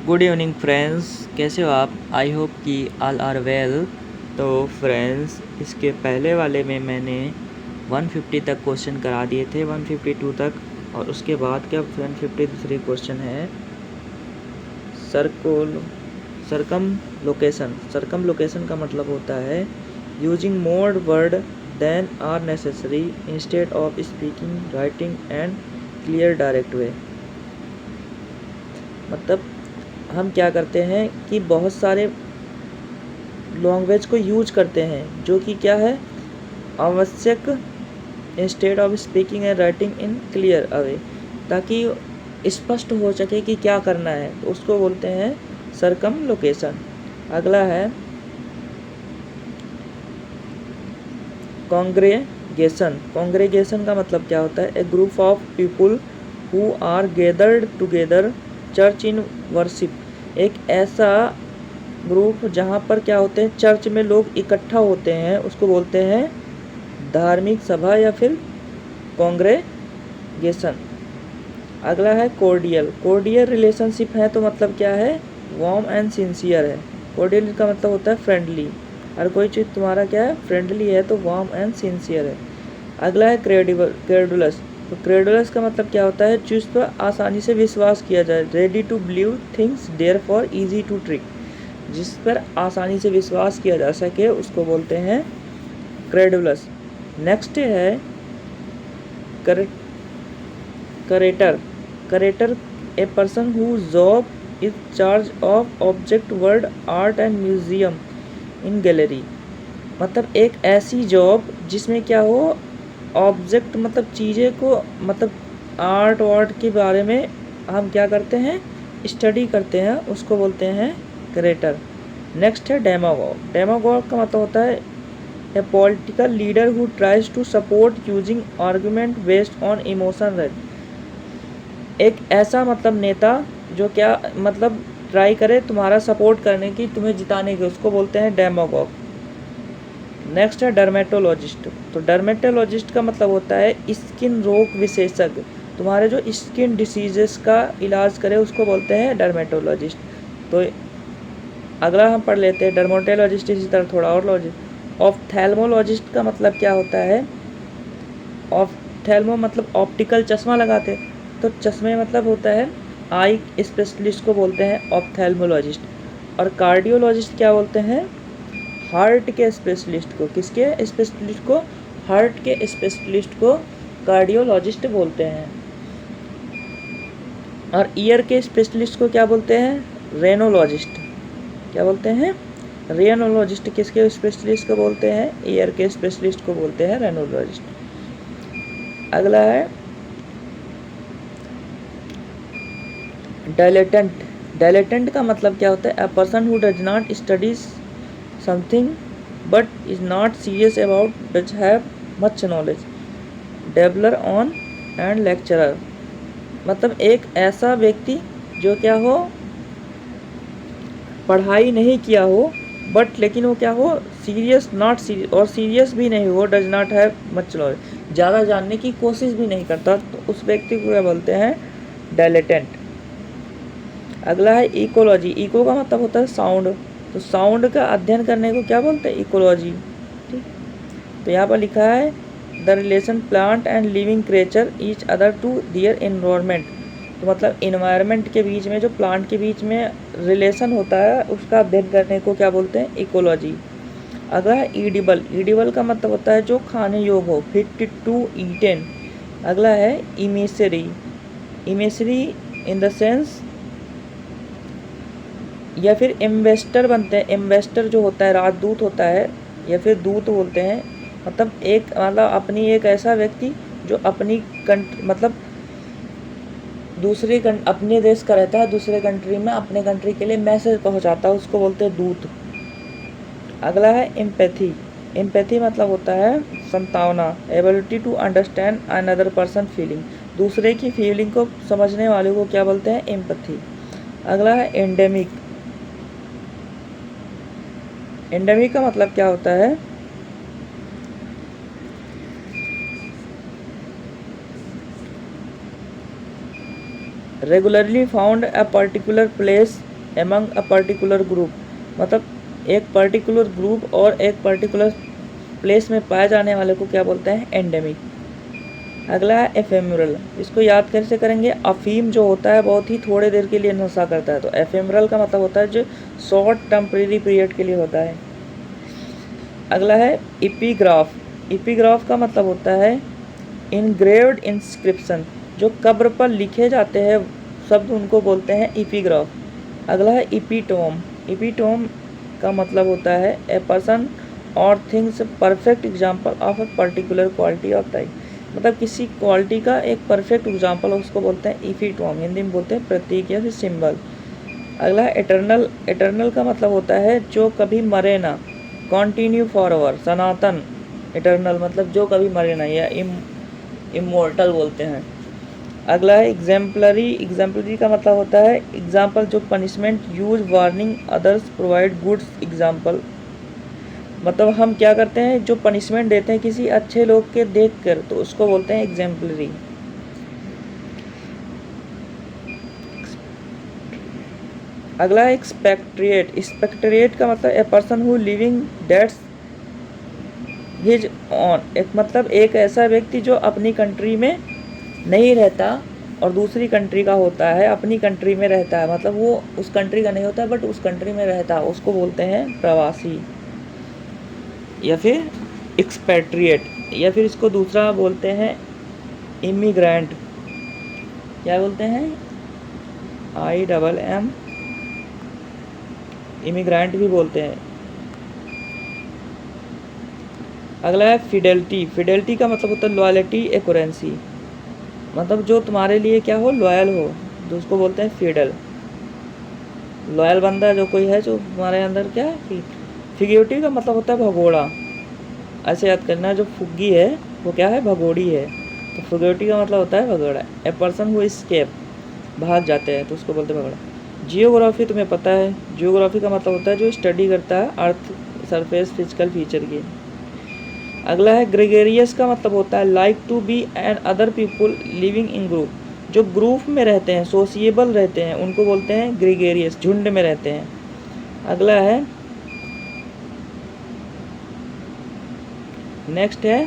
Good evening friends, कैसे हो आप? आई होप कि ऑल आर वेल। तो फ्रेंड्स, इसके पहले वाले में मैंने 150 तक क्वेश्चन करा दिए थे, 152 तक। और उसके बाद क्या 153 क्वेश्चन है सरकम लोकेशन। सरकम लोकेशन का मतलब होता है using more word than are necessary instead of speaking, writing and clear direct way. मतलब हम क्या करते हैं कि बहुत सारे लैंग्वेज को यूज करते हैं जो कि क्या है आवश्यक, instead of speaking and writing in clear away, ताकि स्पष्ट हो सके कि क्या करना है, तो उसको बोलते हैं सरकम लोकेशन। अगला है कॉन्ग्रेगेशन। कॉन्ग्रेगेशन का मतलब क्या होता है? A group of people who are gathered together church in worship. एक ऐसा ग्रुप जहाँ पर क्या होते हैं, चर्च में लोग इकट्ठा होते हैं, उसको बोलते हैं धार्मिक सभा या फिर कॉन्ग्रेगेशन। अगला है कोर्डियल। कोर्डियल रिलेशनशिप है तो मतलब क्या है? वार्म एंड सिंसियर है। कोर्डियल का मतलब होता है फ्रेंडली। हर कोई चीज़ तुम्हारा क्या है? फ्रेंडली है, तो वार्म एंड सिंसियर है। अगला है क्रेडुलस। तो क्रेडुलस का मतलब क्या होता है? जिस पर आसानी से विश्वास किया जाए। Ready to believe things there for easy to trick. जिस पर आसानी से विश्वास किया जा सके उसको बोलते हैं क्रेडुलस। नेक्स्ट है curator. Curator a person who job is charge of object word art and museum in gallery. मतलब एक ऐसी जॉब जिसमें क्या हो, ऑब्जेक्ट मतलब चीज़ें को, मतलब आर्ट वार्ट के बारे में हम क्या करते हैं? स्टडी करते हैं, उसको बोलते हैं करेटर। नेक्स्ट है डेमागॉग। डेमागॉग का मतलब होता है a political leader who tries to support using argument based on emotion. एक ऐसा मतलब नेता जो क्या मतलब ट्राई करे तुम्हारा सपोर्ट करने की, तुम्हें जिताने की, उसको बोलते हैं डेमागॉग। नेक्स्ट है डर्मेटोलॉजिस्ट। तो डर्मेटोलॉजिस्ट का मतलब होता है स्किन रोग विशेषज्ञ। तुम्हारे जो स्किन डिसीजेस का इलाज करे उसको बोलते हैं डर्मेटोलॉजिस्ट। तो अगला हम पढ़ लेते हैं डर्मेटोलॉजिस्ट, इसी तरह थोड़ा और लॉजिस्ट। ऑफ्थेल्मोलॉजिस्ट का मतलब क्या होता है? ऑफ्थेल्मो मतलब ऑप्टिकल चश्मा लगाते, तो चश्मे मतलब होता है आई स्पेशलिस्ट को बोलते हैं ऑफ्थेल्मोलॉजिस्ट। और कार्डियोलॉजिस्ट क्या बोलते हैं? हार्ट के स्पेशलिस्ट को। किसके स्पेशलिस्ट को? हार्ट के स्पेशलिस्ट को कार्डियोलॉजिस्ट बोलते हैं। और ईयर के स्पेशलिस्ट को क्या बोलते हैं? रेनोलॉजिस्ट। क्या बोलते हैं? रेनोलॉजिस्ट। किसके स्पेशलिस्ट को बोलते हैं? ईयर के स्पेशलिस्ट को बोलते हैं रेनोलॉजिस्ट। अगला है डायलेटेंट। डायलेटेंट का मतलब क्या होता है? A person who does not studies something but is not serious about, does have much knowledge, dabbler on and lecturer. मतलब एक ऐसा व्यक्ति जो क्या हो, पढ़ाई नहीं किया हो बट लेकिन वो क्या हो, सीरियस, नॉट सीरियस, और सीरियस भी नहीं हो, does not have much knowledge, ज़्यादा जानने की कोशिश भी नहीं करता, तो उस व्यक्ति को क्या बोलते हैं? डायलेटेंट। अगला है इकोलॉजी। इको का मतलब होता है साउंड। तो साउंड का अध्ययन करने को क्या बोलते हैं? इकोलॉजी। ठीक। तो यहाँ पर लिखा है the relation plant and living creature each other to their environment. तो मतलब इन्वायरमेंट के बीच में, जो प्लांट के बीच में रिलेशन होता है, उसका अध्ययन करने को क्या बोलते हैं? इकोलॉजी। अगला है ईडिबल। ईडिबल का मतलब होता है जो खाने योग हो, फिट टू ईटेन। अगला है इमेसरी। इमेसरी इन द सेंस, या फिर इन्वेस्टर बनते हैं। इन्वेस्टर जो होता है राजदूत होता है, या फिर दूत बोलते हैं। मतलब एक मतलब अपनी एक ऐसा व्यक्ति जो अपनी कंट्री मतलब अपने देश का रहता है, दूसरे कंट्री में अपने कंट्री के लिए मैसेज पहुंचाता है, उसको बोलते हैं दूत। अगला है एम्पैथी। एम्पैथी मतलब होता है संतावना, ability to understand another person feeling. दूसरे की फीलिंग को समझने वाले को क्या बोलते हैं? एम्पैथी। अगला है एंडेमिक। एंडेमिक का मतलब क्या होता है? Regularly found a particular place among a particular group, मतलब एक पर्टिकुलर ग्रुप और एक पर्टिकुलर प्लेस में पाए जाने वाले को क्या बोलते हैं, एंडेमिक। अगला है एफेमरल, इसको याद कैसे करेंगे, अफीम जो होता है बहुत ही थोड़े देर के लिए नशा करता है, तो एफेमरल का मतलब होता है जो शॉर्ट टेम्परेरी पीरियड के लिए होता है। अगला है इपीग्राफ, इपीग्राफ का मतलब होता है इनग्रेव्ड इंस्क्रिप्शन, जो कब्र पर लिखे जाते हैं शब्द उनको बोलते हैं इपीग्राफ। अगला है इपीटोम, इपीटोम का मतलब होता है ए पर्सन और things perfect example of a particular quality of type, मतलब किसी क्वालिटी का एक परफेक्ट एग्जाम्पल उसको बोलते हैं इपीटोम, हिंदी में बोलते हैं प्रतीक या फिर सिंबल। अगला है एटर्नल, एटर्नल का मतलब होता है जो कभी मरे ना, continue for ever, Sanatan. Eternal मतलब जो कभी मरे ना, या इमोर्टल बोलते हैं। अगला है एग्जाम्पलरी, एग्जाम्पलरी का मतलब होता है एग्जाम्पल जो punishment use warning others provide goods example, मतलब हम क्या करते हैं जो पनिशमेंट देते हैं किसी अच्छे लोग के देख कर, तो उसको बोलते हैं एग्जाम्पलरी। अगला है एक्सपेक्ट्रिएट, एक्सपेक्ट्रिएट का मतलब a person who living dates his on, एक मतलब एक ऐसा व्यक्ति जो अपनी कंट्री में नहीं रहता और दूसरी कंट्री का होता है, अपनी कंट्री में रहता है, मतलब वो उस कंट्री का नहीं होता बट उस कंट्री में रहता है, उसको बोलते हैं प्रवासी या फिर एक्सपेट्रिएट, या फिर इसको दूसरा बोलते हैं इमिग्रेंट। क्या बोलते हैं, IMM, इमिग्रेंट भी बोलते हैं। अगला है फिडेलिटी, फिडेलिटी का मतलब होता है लॉयल्टी एक्यूरेंसी, मतलब जो तुम्हारे लिए क्या हो, लॉयल हो, तो उसको बोलते हैं फिडल, लॉयल बंदा जो कोई है जो तुम्हारे अंदर क्या है। फिग्यूटी का मतलब होता है भगोड़ा, ऐसे याद करना, जो फुग्गी है वो क्या है, भगोड़ी है, तो फिग्यूटी का मतलब होता है भगोड़ा। ए पर्सन हु एस्केप, भाग जाते हैं तो उसको बोलते हैं भगोड़ा। जियोग्राफी तुम्हें पता है, जियोग्राफी का मतलब होता है जो स्टडी करता है अर्थ सरफेस फिजिकल फीचर की। अगला है ग्रेगेरियस का मतलब होता है like to be and other people living in group, जो ग्रुप में रहते हैं, सोशिएबल रहते हैं, उनको बोलते हैं ग्रेगेरियस, झुंड में रहते हैं। अगला है नेक्स्ट है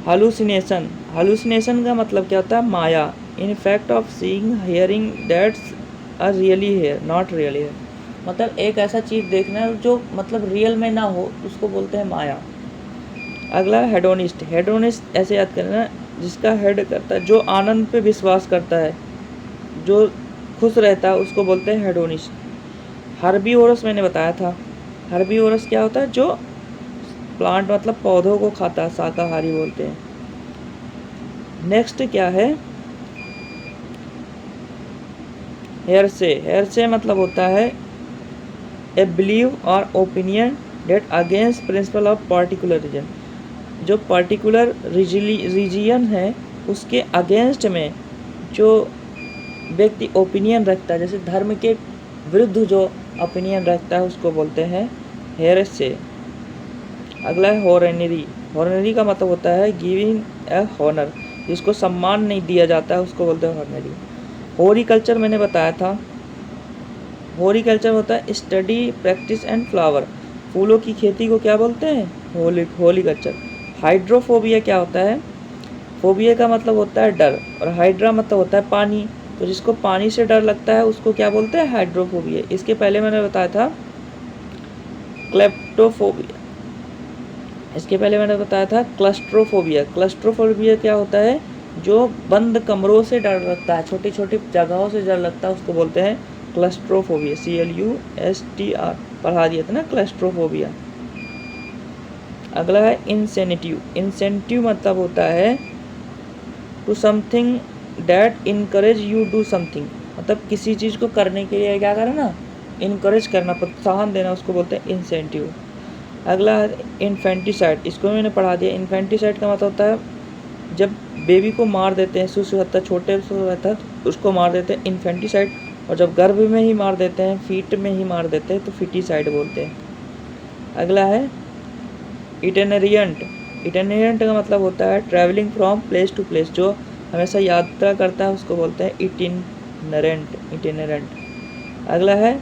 हालुसिनेशन, हालुसिनेशन का मतलब क्या होता है, माया, in fact of seeing hearing that's are really here not really here, मतलब एक ऐसा चीज़ देखना जो मतलब रियल में ना हो, उसको बोलते हैं माया। अगला हेडोनिस्ट, हेडोनिस्ट ऐसे याद करना, जिसका हेड करता है जो आनंद पे विश्वास करता है, जो खुश रहता है, उसको बोलते हैं हेडोनिस्ट। हर्बीवोरस मैंने बताया था, हर्बीवोरस क्या होता है, जो प्लांट मतलब पौधों को खाता है, शाकाहारी बोलते हैं। नेक्स्ट क्या है, हेरसे, हेरसे मतलब होता है ए बिलीव और opinion that against principle of particular reason, जो पर्टिकुलर रीजियन है उसके अगेंस्ट में जो व्यक्ति ओपिनियन रखता है, जैसे धर्म के विरुद्ध जो ओपिनियन रखता है उसको बोलते हैं हेरेसे। अगला है हॉरनरी, हॉरनरी का मतलब होता है गिविंग ए हॉनर, जिसको सम्मान नहीं दिया जाता है उसको बोलते हैं हॉरनरी। हॉरिकल्चर मैंने बताया था, हॉरिकल्चर होता है स्टडी प्रैक्टिस एंड फ्लावर, फूलों की खेती को क्या बोलते हैं, हॉरिकल्चर। हाइड्रोफोबिया क्या होता है, फोबिया का मतलब होता है डर, और हाइड्रा मतलब होता है पानी, तो जिसको पानी से डर लगता है उसको क्या बोलते हैं, हाइड्रोफोबिया। इसके पहले मैंने बताया था क्लेप्टोफोबिया, इसके पहले मैंने बताया था क्लस्ट्रोफोबिया। क्लस्ट्रोफोबिया क्या होता है, जो बंद कमरों से डर लगता है, छोटी छोटी जगहों से डर लगता है, उसको बोलते हैं क्लस्ट्रोफोबिया, CLUSTR, पढ़ा दिया था ना क्लस्ट्रोफोबिया। अगला है इंसेंटिव, इंसेंटिव मतलब होता है to something that encourage you do something, मतलब किसी चीज़ को करने के लिए क्या करना, इनकरेज करना, प्रोत्साहन देना, उसको बोलते हैं इंसेंटिव। अगला है इन्फेंटिसाइड, इसको मैंने पढ़ा दिया। इन्फेंटिसाइड का मतलब होता है जब बेबी को मार देते हैं, शिशु हत्या, छोटे से रहता है तो उसको मार देते हैं इन्फेंटिसाइड, और जब गर्भ में ही मार देते हैं, फीट में ही मार देते हैं तो फिटिसाइड बोलते हैं। अगला है इटिनरियंट, इटिनरियंट का मतलब होता है travelling from place to place, जो हमेशा यात्रा करता है उसको बोलते हैं इटिनेरेंट। अगला है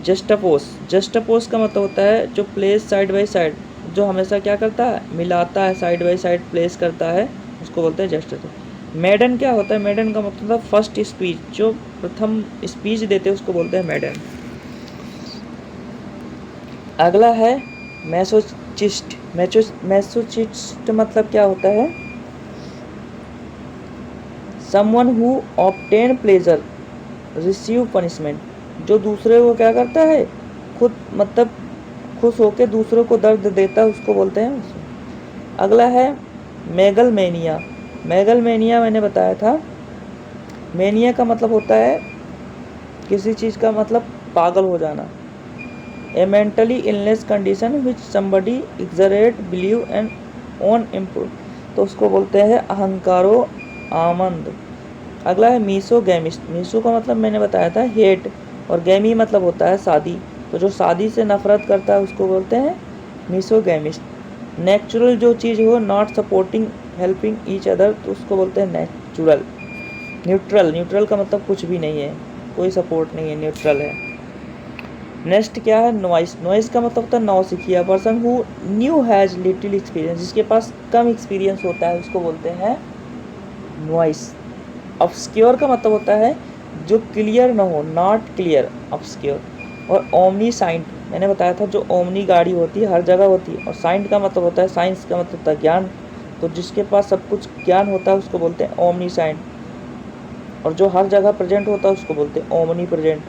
जस्टपोज। जस्टपोज का मतलब होता है जो प्लेस साइड बाई साइड, जो हमेशा क्या करता है, मिलाता है, साइड बाई साइड प्लेस करता है, उसको बोलते हैं जस्टपोज। मेडन क्या होता है, मेडन का मतलब होता है फर्स्ट स्पीच, जो प्रथम स्पीच देते हैं उसको बोलते हैं मेडन। अगला है मैसोचिस्ट। मैसोचिस्ट मतलब क्या होता है, someone who obtain pleasure receive punishment, जो दूसरे को क्या करता है, खुद मतलब खुश होकर दूसरों को दर्द देता है, उसको बोलते हैं। अगला है मेगलमेनिया। मेगलमेनिया मैंने बताया था, मेनिया का मतलब होता है किसी चीज़ का मतलब पागल हो जाना। A mentally illness condition which somebody exaggerate believe and on improve, तो उसको बोलते हैं अहंकारो आमंद। अगला है मीसोगैमिस्ट। मीसो का मतलब मैंने बताया था हेट, और गैमी मतलब होता है शादी, तो जो शादी से नफरत करता है उसको बोलते हैं मीसोगैमिस्ट। नेचुरल जो चीज़ हो, not supporting helping each other, तो उसको बोलते हैं नेचुरल। न्यूट्रल, न्यूट्रल का मतलब कुछ भी नहीं है, कोई सपोर्ट नहीं है, न्यूट्रल है। नेक्स्ट क्या है, नॉइस। नॉइस का मतलब होता है नौसिखिया, person who new has little experience, जिसके पास कम एक्सपीरियंस होता है उसको बोलते हैं नॉइस। ऑब्सक्योर का मतलब होता है जो क्लियर ना हो, नॉट क्लियर, ऑब्सक्योर। और ओमनी साइंट मैंने बताया था, जो ओमनी गाड़ी होती है हर जगह होती है, और साइंट का मतलब होता है, साइंस का मतलब होता है ज्ञान, तो जिसके पास सब कुछ ज्ञान होता है उसको बोलते हैं ओमनी साइंट। और जो हर जगह प्रेजेंट होता है उसको बोलते हैं ओमनी प्रेजेंट।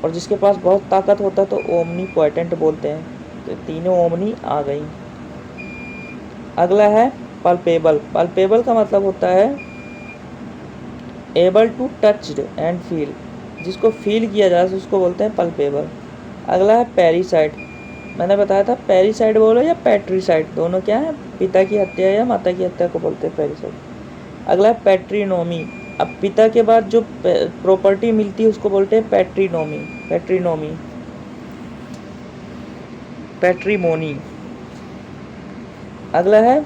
और जिसके पास बहुत ताकत होता है तो ओमनी पोटेंट बोलते हैं। तो तीनों ओमनी आ गई। अगला है पल्पेबल। पल्पेबल का मतलब होता है able to touched and feel, जिसको फील किया जाए उसको बोलते हैं पल्पेबल। अगला है पैरीसाइड। मैंने बताया था पैरीसाइड बोलो या पैट्रीसाइड, दोनों क्या है, पिता की हत्या या माता की हत्या को बोलते हैं पैरीसाइड। अगला है पैट्रीनोमी। अब पिता के बाद जो प्रॉपर्टी मिलती है उसको बोलते हैं पैट्रीनोमी, पैट्रीनोमी, पैट्रीमोनी। अगला है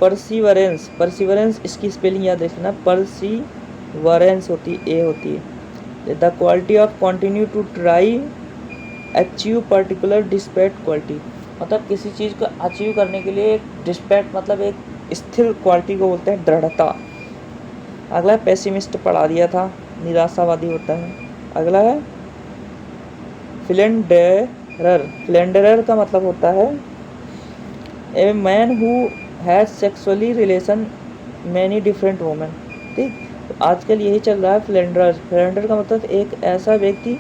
परसिवरेंस। परसिवरेंस इसकी स्पेलिंग याद रखना, परसिवरेंस होती ए होती है, the quality of continue to try achieve particular despite quality, मतलब किसी चीज़ को अचीव करने के लिए एक डिस्पैट मतलब एक स्थिर क्वालिटी को बोलते हैं दृढ़ता। अगला है पेसिमिस्ट, पढ़ा दिया था, निराशावादी होता है। अगला है फिलेंडरर। फिलेंडरर का मतलब होता है a man who has sexually relation many different women. ठीक, तो आजकल यही चल रहा है फिलेंडर। फिलेंडर का मतलब एक ऐसा व्यक्ति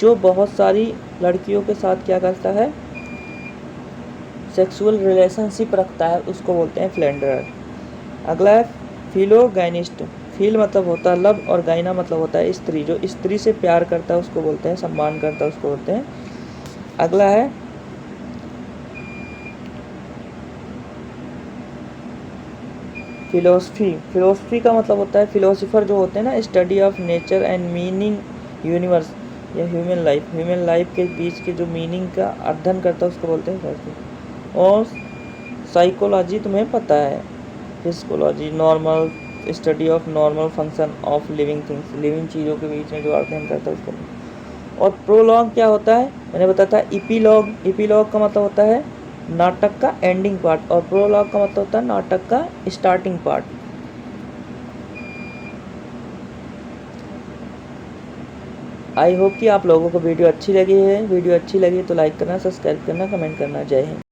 जो बहुत सारी लड़कियों के साथ क्या करता है, सेक्सुअल रिलेशनशिप रखता है, उसको बोलते हैं फिलेंडर। अगला है फिलोगाइनिस्ट। फील मतलब होता है लव, और गाइना मतलब होता है स्त्री, जो स्त्री से प्यार करता है उसको बोलते हैं, सम्मान करता है उसको बोलते हैं। अगला है फिलोसफी। फिलोसफी का मतलब होता है फिलोसोफर जो होते हैं ना, study of nature and meaning universe या ह्यूमन लाइफ, ह्यूमन लाइफ के बीच के जो मीनिंग का अध्ययन करता है उसको बोलते हैं फिलोसफी। और साइकोलॉजी तुम्हें पता है, physiology normal study of normal function of living things, living चीज़ों के बीच में जो अध्ययन करता है उसको। और प्रोलॉग क्या होता है, मैंने बताया था इपीलॉग। इपीलॉग का मतलब होता है नाटक का एंडिंग पार्ट, और प्रोलॉग का मतलब होता है नाटक का स्टार्टिंग पार्ट। आई होप कि आप लोगों को वीडियो अच्छी लगी है। वीडियो अच्छी लगी तो लाइक करना, सब्सक्राइब करना, कमेंट करना। जय हिंद।